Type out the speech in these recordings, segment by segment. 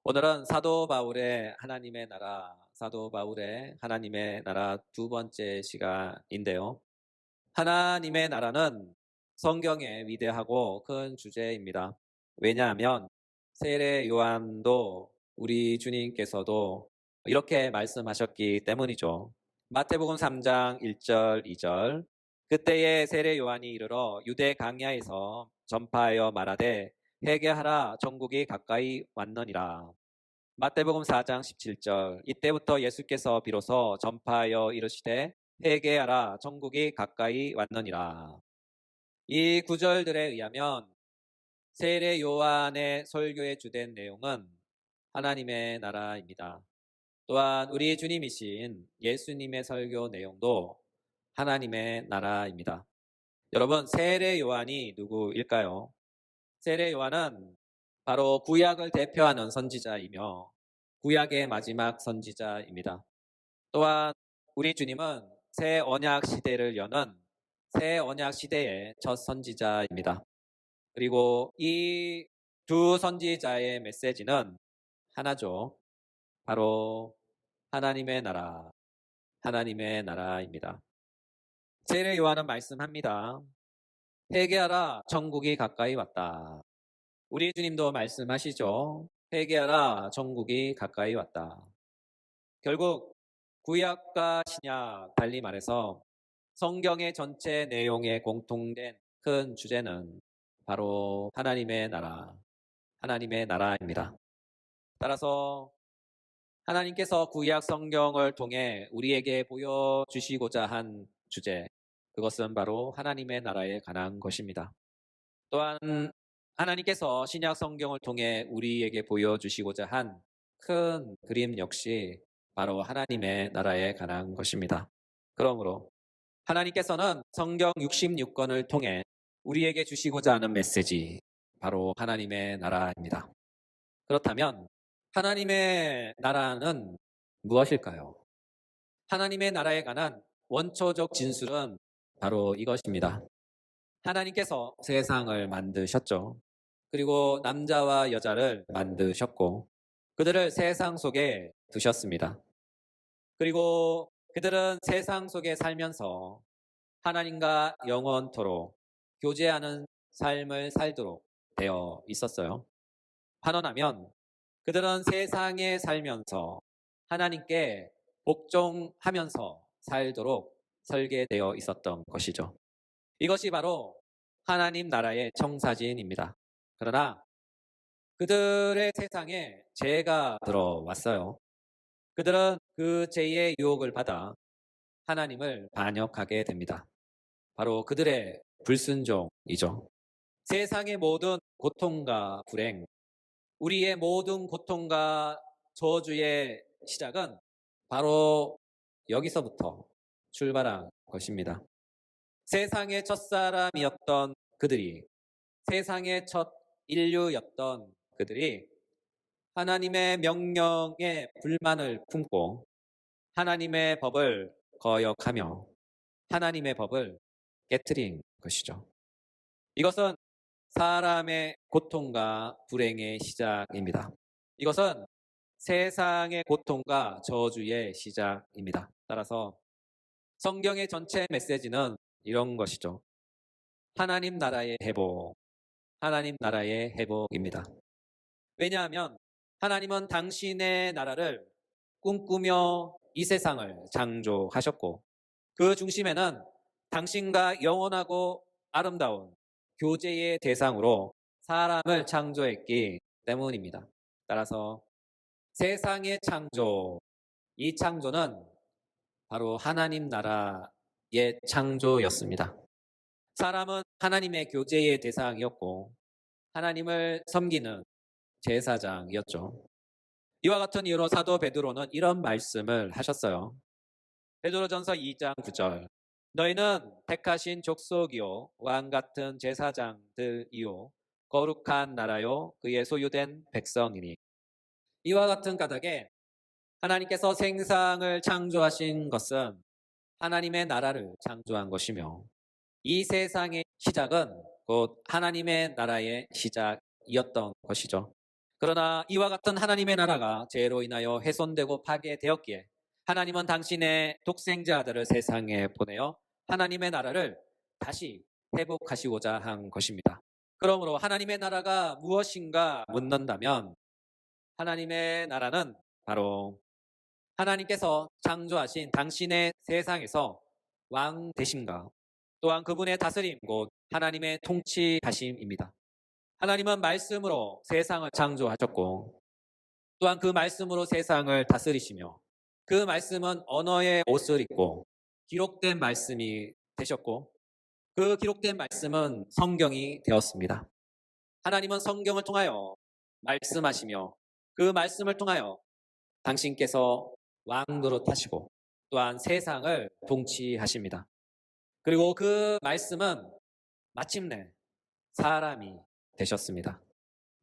오늘은 사도 바울의 하나님의 나라, 사도 바울의 하나님의 나라 두 번째 시간인데요. 하나님의 나라는 성경의 위대하고 큰 주제입니다. 왜냐하면 세례 요한도 우리 주님께서도 이렇게 말씀하셨기 때문이죠. 마태복음 3장 1절, 2절. 그때에 세례 요한이 이르러 유대 강야에서 전파하여 말하되 회개하라 천국이 가까이 왔느니라. 마태복음 4장 17절. 이때부터 예수께서 비로소 전파하여 이르시되 회개하라 천국이 가까이 왔느니라. 이 구절들에 의하면 세례 요한의 설교의 주된 내용은 하나님의 나라입니다. 또한 우리 주님이신 예수님의 설교 내용도 하나님의 나라입니다. 여러분, 세례 요한이 누구일까요? 세례 요한은 바로 구약을 대표하는 선지자이며 구약의 마지막 선지자입니다. 또한 우리 주님은 새 언약 시대를 여는 새 언약 시대의 첫 선지자입니다. 그리고 이 두 선지자의 메시지는 하나죠. 바로 하나님의 나라, 하나님의 나라입니다. 세례 요한은 말씀합니다. 회개하라, 천국이 가까이 왔다. 우리 주님도 말씀하시죠. 회개하라, 천국이 가까이 왔다. 결국 구약과 신약 달리 말해서 성경의 전체 내용에 공통된 큰 주제는 바로 하나님의 나라, 하나님의 나라입니다. 따라서 하나님께서 구약 성경을 통해 우리에게 보여주시고자 한 주제, 그것은 바로 하나님의 나라에 관한 것입니다. 또한 하나님께서 신약 성경을 통해 우리에게 보여주시고자 한 큰 그림 역시 바로 하나님의 나라에 관한 것입니다. 그러므로 하나님께서는 성경 66권을 통해 우리에게 주시고자 하는 메시지, 바로 하나님의 나라입니다. 그렇다면 하나님의 나라는 무엇일까요? 하나님의 나라에 관한 원초적 진술은 바로 이것입니다. 하나님께서 세상을 만드셨죠. 그리고 남자와 여자를 만드셨고 그들을 세상 속에 두셨습니다. 그리고 그들은 세상 속에 살면서 하나님과 영원토록 교제하는 삶을 살도록 되어 있었어요. 환원하면 그들은 세상에 살면서 하나님께 복종하면서 살도록 설계되어 있었던 것이죠. 이것이 바로 하나님 나라의 청사진입니다. 그러나 그들의 세상에 죄가 들어왔어요. 그들은 그 죄의 유혹을 받아 하나님을 반역하게 됩니다. 바로 그들의 불순종이죠. 세상의 모든 고통과 불행, 우리의 모든 고통과 저주의 시작은 바로 여기서부터 출발한 것입니다. 세상의 첫사람이었던 그들이, 세상의 첫 인류였던 그들이 하나님의 명령에 불만을 품고 하나님의 법을 거역하며 하나님의 법을 깨트린 것이죠. 이것은 사람의 고통과 불행의 시작입니다. 이것은 세상의 고통과 저주의 시작입니다. 따라서 성경의 전체 메시지는 이런 것이죠. 하나님 나라의 회복, 하나님 나라의 회복입니다. 왜냐하면 하나님은 당신의 나라를 꿈꾸며 이 세상을 창조하셨고 그 중심에는 당신과 영원하고 아름다운 교제의 대상으로 사람을 창조했기 때문입니다. 따라서 세상의 창조, 이 창조는 바로 하나님 나라의 창조였습니다. 사람은 하나님의 교제의 대상이었고 하나님을 섬기는 제사장이었죠. 이와 같은 이유로 사도 베드로는 이런 말씀을 하셨어요. 베드로전서 2장 9절. 너희는 택하신 족속이요 왕 같은 제사장들이요 거룩한 나라요 그의 소유된 백성이니. 이와 같은 까닭에 하나님께서 생상을 창조하신 것은 하나님의 나라를 창조한 것이며 이 세상의 시작은 곧 하나님의 나라의 시작이었던 것이죠. 그러나 이와 같은 하나님의 나라가 죄로 인하여 훼손되고 파괴되었기에 하나님은 당신의 독생자 아들을 세상에 보내어 하나님의 나라를 다시 회복하시고자 한 것입니다. 그러므로 하나님의 나라가 무엇인가 묻는다면 하나님의 나라는 바로 하나님께서 창조하신 당신의 세상에서 왕 되심과 또한 그분의 다스림 곧 하나님의 통치하심입니다. 하나님은 말씀으로 세상을 창조하셨고 또한 그 말씀으로 세상을 다스리시며 그 말씀은 언어의 옷을 입고 기록된 말씀이 되셨고 그 기록된 말씀은 성경이 되었습니다. 하나님은 성경을 통하여 말씀하시며 그 말씀을 통하여 당신께서 왕 노릇하시고 또한 세상을 통치하십니다. 그리고 그 말씀은 마침내 사람이 되셨습니다.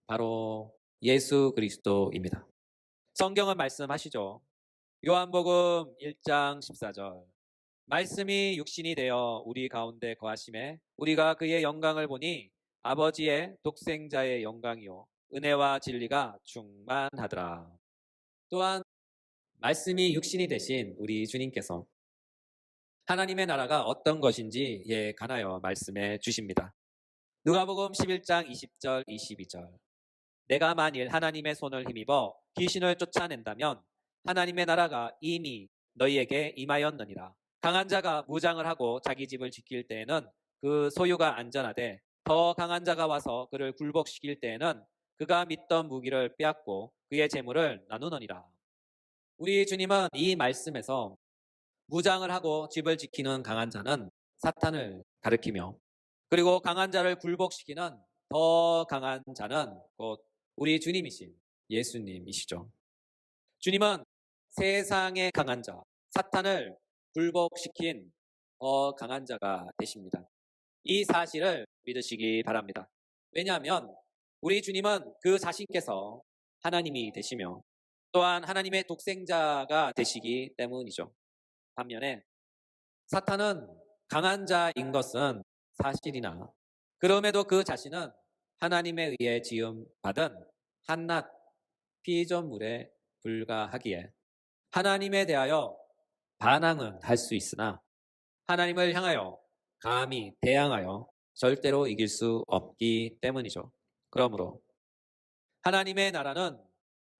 바로 예수 그리스도입니다. 성경은 말씀하시죠. 요한복음 1장 14절. 말씀이 육신이 되어 우리 가운데 거하심에 우리가 그의 영광을 보니 아버지의 독생자의 영광이요 은혜와 진리가 충만하더라. 또한 말씀이 육신이 되신 우리 주님께서 하나님의 나라가 어떤 것인지에 관하여 말씀해 주십니다. 누가복음 11장 20절 22절. 내가 만일 하나님의 손을 힘입어 귀신을 쫓아낸다면 하나님의 나라가 이미 너희에게 임하였느니라. 강한 자가 무장을 하고 자기 집을 지킬 때에는 그 소유가 안전하되 더 강한 자가 와서 그를 굴복시킬 때에는 그가 믿던 무기를 빼앗고 그의 재물을 나누느니라. 우리 주님은 이 말씀에서 무장을 하고 집을 지키는 강한 자는 사탄을 가리키며 그리고 강한 자를 굴복시키는 더 강한 자는 곧 우리 주님이신 예수님이시죠. 주님은 세상의 강한 자, 사탄을 굴복시킨 더 강한 자가 되십니다. 이 사실을 믿으시기 바랍니다. 왜냐하면 우리 주님은 그 자신께서 하나님이 되시며 또한 하나님의 독생자가 되시기 때문이죠. 반면에 사탄은 강한 자인 것은 사실이나 그럼에도 그 자신은 하나님에 의해 지음받은 한낱 피조물에 불과하기에 하나님에 대하여 반항은 할 수 있으나 하나님을 향하여 감히 대항하여 절대로 이길 수 없기 때문이죠. 그러므로 하나님의 나라는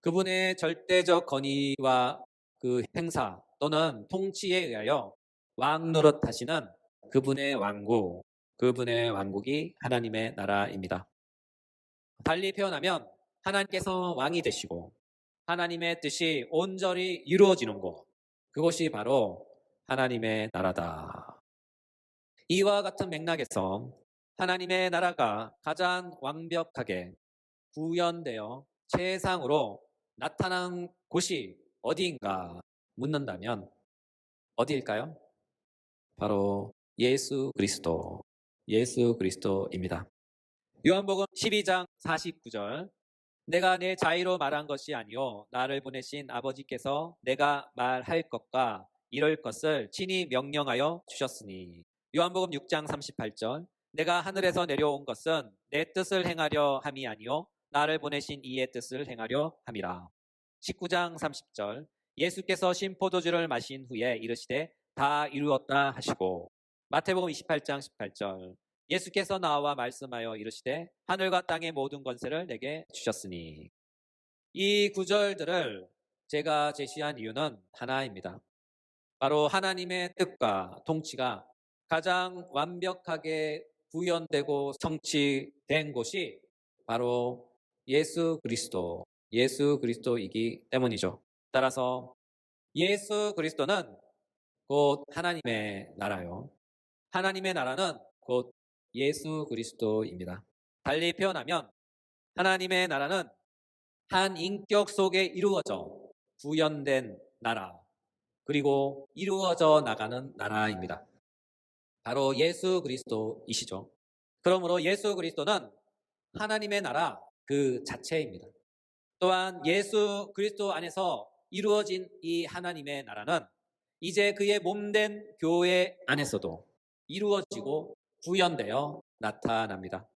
그분의 절대적 권위와 그 행사 또는 통치에 의하여 왕 노릇하시는 그분의 왕국, 그분의 왕국이 하나님의 나라입니다. 달리 표현하면 하나님께서 왕이 되시고 하나님의 뜻이 온전히 이루어지는 곳, 그것이 바로 하나님의 나라다. 이와 같은 맥락에서 하나님의 나라가 가장 완벽하게 구현되어 세상으로 나타난 곳이 어디인가 묻는다면 어디일까요? 바로 예수 그리스도입니다. 요한복음 12장 49절. 내가 내 자의로 말한 것이 아니요 나를 보내신 아버지께서 내가 말할 것과 이럴 것을 친히 명령하여 주셨으니. 요한복음 6장 38절. 내가 하늘에서 내려온 것은 내 뜻을 행하려 함이 아니요 나를 보내신 이의 뜻을 행하려 함이라. 19장 30절. 예수께서 신포도주를 마신 후에 이르시되 다 이루었다 하시고. 마태복음 28장 18절. 예수께서 나와 말씀하여 이르시되 하늘과 땅의 모든 권세를 내게 주셨으니. 이 구절들을 제가 제시한 이유는 하나입니다. 바로 하나님의 뜻과 통치가 가장 완벽하게 구현되고 성취된 곳이 바로 예수 그리스도이기 때문이죠. 따라서 예수 그리스도는 곧 하나님의 나라요. 하나님의 나라는 곧 예수 그리스도입니다. 달리 표현하면 하나님의 나라는 한 인격 속에 이루어져 구현된 나라, 그리고 이루어져 나가는 나라입니다. 바로 예수 그리스도이시죠. 그러므로 예수 그리스도는 하나님의 나라 그 자체입니다. 또한 예수 그리스도 안에서 이루어진 이 하나님의 나라는 이제 그의 몸된 교회 안에서도 이루어지고 구현되어 나타납니다.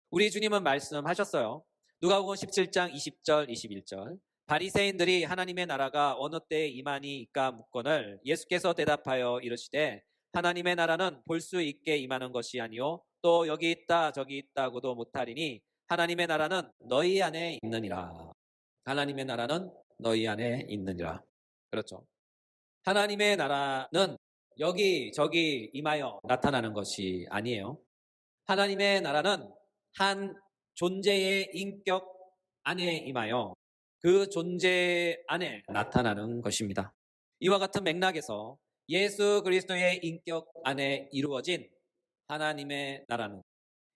우리 주님은 말씀하셨어요. 누가복음 17장 20절 21절. 바리새인들이 하나님의 나라가 어느 때에 임하니이까 묻거늘 예수께서 대답하여 이르시되 하나님의 나라는 볼 수 있게 임하는 것이 아니요 또 여기 있다 저기 있다고도 못하리니 하나님의 나라는 너희 안에 있느니라. 하나님의 나라는 너희 안에 있느니라. 그렇죠. 하나님의 나라는 여기 저기 임하여 나타나는 것이 아니에요. 하나님의 나라는 한 존재의 인격 안에 임하여 그 존재 안에 나타나는 것입니다. 이와 같은 맥락에서 예수 그리스도의 인격 안에 이루어진 하나님의 나라는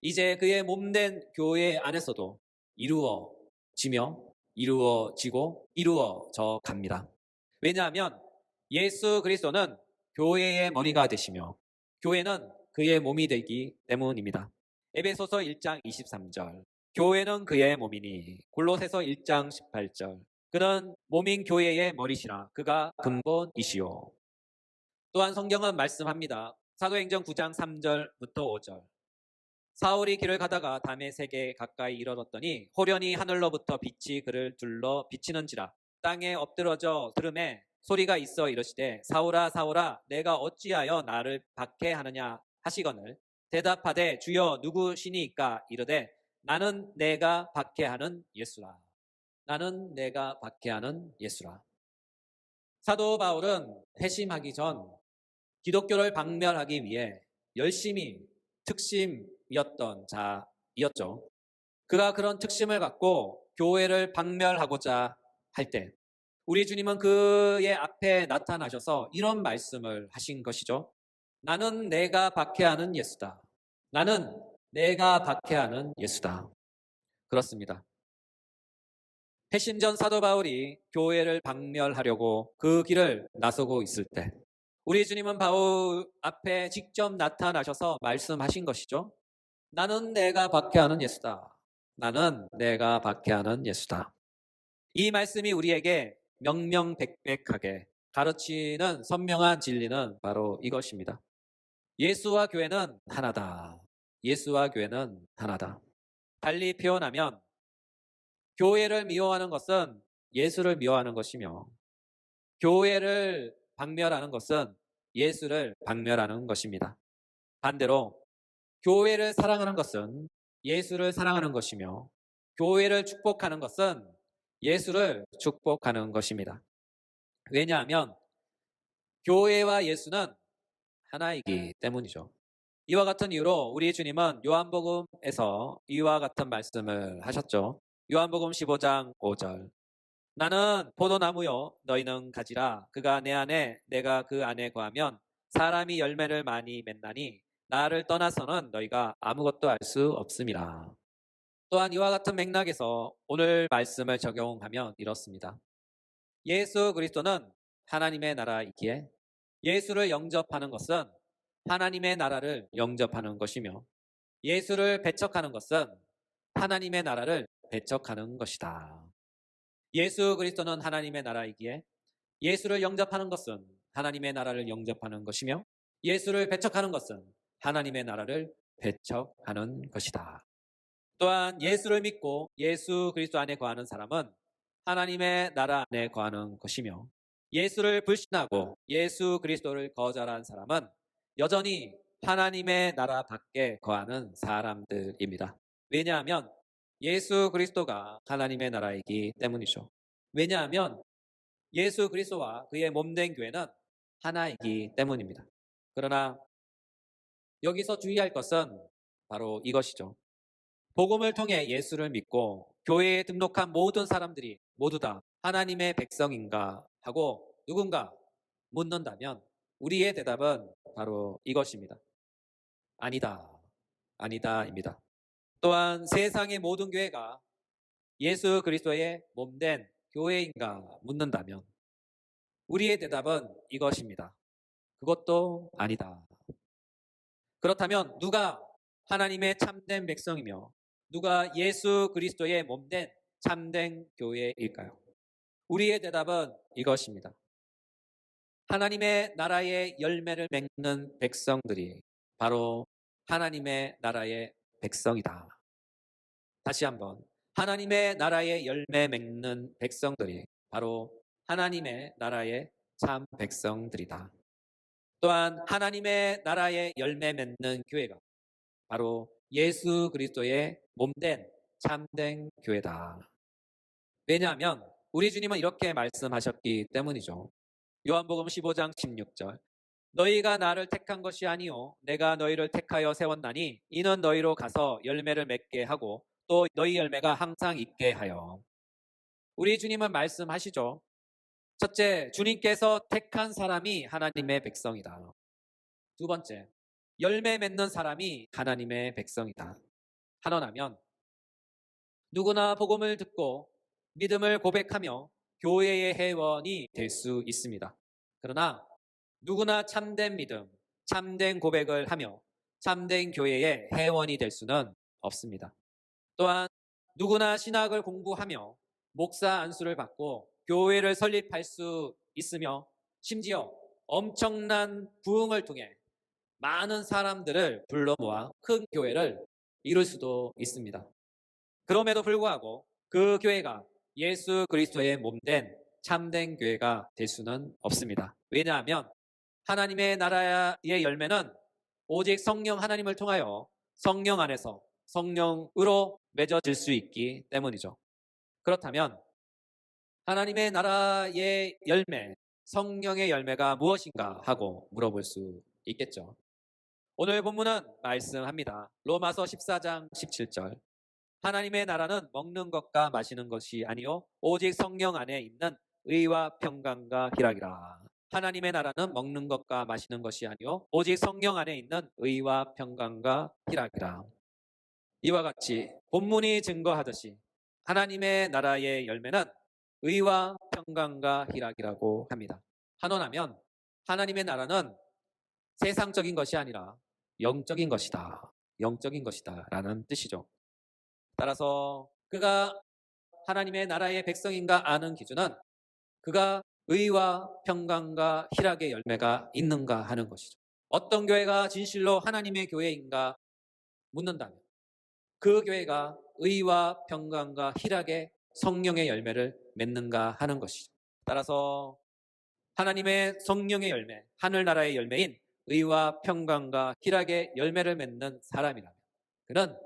이제 그의 몸된 교회 안에서도 이루어지며 이루어지고 이루어져 갑니다. 왜냐하면 예수 그리스도는 교회의 머리가 되시며 교회는 그의 몸이 되기 때문입니다. 에베소서 1장 23절. 교회는 그의 몸이니. 골로새서 1장 18절. 그는 몸인 교회의 머리시라. 그가 근본이시오. 또한 성경은 말씀합니다. 사도행전 9장 3절부터 5절. 사울이 길을 가다가 다메섹에 가까이 이르렀더니 호련히 하늘로부터 빛이 그를 둘러 비치는지라. 땅에 엎드러져 들음에 소리가 있어 이르시되 사울아 사울아 내가 어찌하여 나를 박해하느냐 하시거늘 대답하되 주여 누구시니까 이르되 나는 내가 박해하는 예수라. 나는 내가 박해하는 예수라. 사도 바울은 회심하기 전 기독교를 박멸하기 위해 열심히 특심이었던 자이었죠. 그가 그런 특심을 갖고 교회를 박멸하고자 할 때 우리 주님은 그의 앞에 나타나셔서 이런 말씀을 하신 것이죠. 나는 내가 박해하는 예수다. 나는 내가 박해하는 예수다. 그렇습니다. 회심 전 사도 바울이 교회를 박멸하려고 그 길을 나서고 있을 때 우리 주님은 바울 앞에 직접 나타나셔서 말씀하신 것이죠. 나는 내가 박해하는 예수다. 나는 내가 박해하는 예수다. 이 말씀이 우리에게 명명백백하게 가르치는 선명한 진리는 바로 이것입니다. 예수와 교회는 하나다. 예수와 교회는 하나다. 달리 표현하면 교회를 미워하는 것은 예수를 미워하는 것이며 교회를 박멸하는 것은 예수를 박멸하는 것입니다. 반대로 교회를 사랑하는 것은 예수를 사랑하는 것이며 교회를 축복하는 것은 예수를 축복하는 것입니다. 왜냐하면 교회와 예수는 하나이기 때문이죠. 이와 같은 이유로 우리 주님은 요한복음에서 이와 같은 말씀을 하셨죠. 요한복음 15장 5절. 나는 포도나무요 너희는 가지라. 그가 내 안에 내가 그 안에 거하면 사람이 열매를 많이 맺나니 나를 떠나서는 너희가 아무것도 알 수 없음이라. 또한 이와 같은 맥락에서 오늘 말씀을 적용하면 이렇습니다. 예수 그리스도는 하나님의 나라이기에 예수를 영접하는 것은 하나님의 나라를 영접하는 것이며 예수를 배척하는 것은 하나님의 나라를 배척하는 것이다. 예수 그리스도는 하나님의 나라이기에 예수를 영접하는 것은 하나님의 나라를 영접하는 것이며 예수를 배척하는 것은 하나님의 나라를 배척하는 것이다. 또한 예수를 믿고 예수 그리스도 안에 거하는 사람은 하나님의 나라 안에 거하는 것이며 예수를 불신하고 예수 그리스도를 거절한 사람은 여전히 하나님의 나라 밖에 거하는 사람들입니다. 왜냐하면 예수 그리스도가 하나님의 나라이기 때문이죠. 왜냐하면 예수 그리스도와 그의 몸된 교회는 하나이기 때문입니다. 그러나 여기서 주의할 것은 바로 이것이죠. 복음을 통해 예수를 믿고 교회에 등록한 모든 사람들이 모두 다 하나님의 백성인가 하고 누군가 묻는다면 우리의 대답은 바로 이것입니다. 아니다. 아니다입니다. 또한 세상의 모든 교회가 예수 그리스도의 몸된 교회인가 묻는다면 우리의 대답은 이것입니다. 그것도 아니다. 그렇다면 누가 하나님의 참된 백성이며 누가 예수 그리스도의 몸된 참된 교회일까요? 우리의 대답은 이것입니다. 하나님의 나라의 열매를 맺는 백성들이 바로 하나님의 나라의 백성이다. 다시 한번 하나님의 나라의 열매 맺는 백성들이 바로 하나님의 나라의 참 백성들이다. 또한 하나님의 나라의 열매 맺는 교회가 바로 예수 그리스도의 몸된 참된 교회다. 왜냐하면 우리 주님은 이렇게 말씀하셨기 때문이죠. 요한복음 15장 16절. 너희가 나를 택한 것이 아니요 내가 너희를 택하여 세웠나니 이는 너희로 가서 열매를 맺게 하고 또 너희 열매가 항상 있게 하여. 우리 주님은 말씀하시죠. 첫째, 주님께서 택한 사람이 하나님의 백성이다. 두 번째, 열매 맺는 사람이 하나님의 백성이다. 한원하면 누구나 복음을 듣고 믿음을 고백하며 교회의 회원이 될 수 있습니다. 그러나 누구나 참된 믿음, 참된 고백을 하며 참된 교회의 회원이 될 수는 없습니다. 또한 누구나 신학을 공부하며 목사 안수를 받고 교회를 설립할 수 있으며 심지어 엄청난 부흥을 통해 많은 사람들을 불러 모아 큰 교회를 이룰 수도 있습니다. 그럼에도 불구하고 그 교회가 예수 그리스도의 몸된 참된 교회가 될 수는 없습니다. 왜냐하면 하나님의 나라의 열매는 오직 성령 하나님을 통하여 성령 안에서 성령으로 맺어질 수 있기 때문이죠. 그렇다면 하나님의 나라의 열매, 성령의 열매가 무엇인가 하고 물어볼 수 있겠죠. 오늘 본문은 말씀합니다. 로마서 14장 17절. 하나님의 나라는 먹는 것과 마시는 것이 아니요 오직 성령 안에 있는 의와 평강과 희락이라. 하나님의 나라는 먹는 것과 마시는 것이 아니요 오직 성령 안에 있는 의와 평강과 희락이라. 이와 같이 본문이 증거하듯이 하나님의 나라의 열매는 의와 평강과 희락이라고 합니다. 한원하면 하나님의 나라는 세상적인 것이 아니라 영적인 것이다. 영적인 것이다 라는 뜻이죠. 따라서 그가 하나님의 나라의 백성인가 아는 기준은 그가 의와 평강과 희락의 열매가 있는가 하는 것이죠. 어떤 교회가 진실로 하나님의 교회인가 묻는다면 그 교회가 의와 평강과 희락의 성령의 열매를 맺는가 하는 것이죠. 따라서 하나님의 성령의 열매, 하늘나라의 열매인 의와 평강과 희락의 열매를 맺는 사람이라면 그는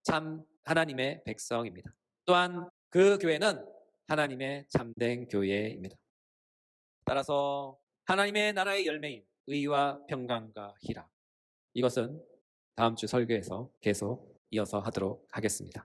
참 하나님의 백성입니다. 또한 그 교회는 하나님의 참된 교회입니다. 따라서 하나님의 나라의 열매인 의와 평강과 희락, 이것은 다음 주 설교에서 계속 이어서 하도록 하겠습니다.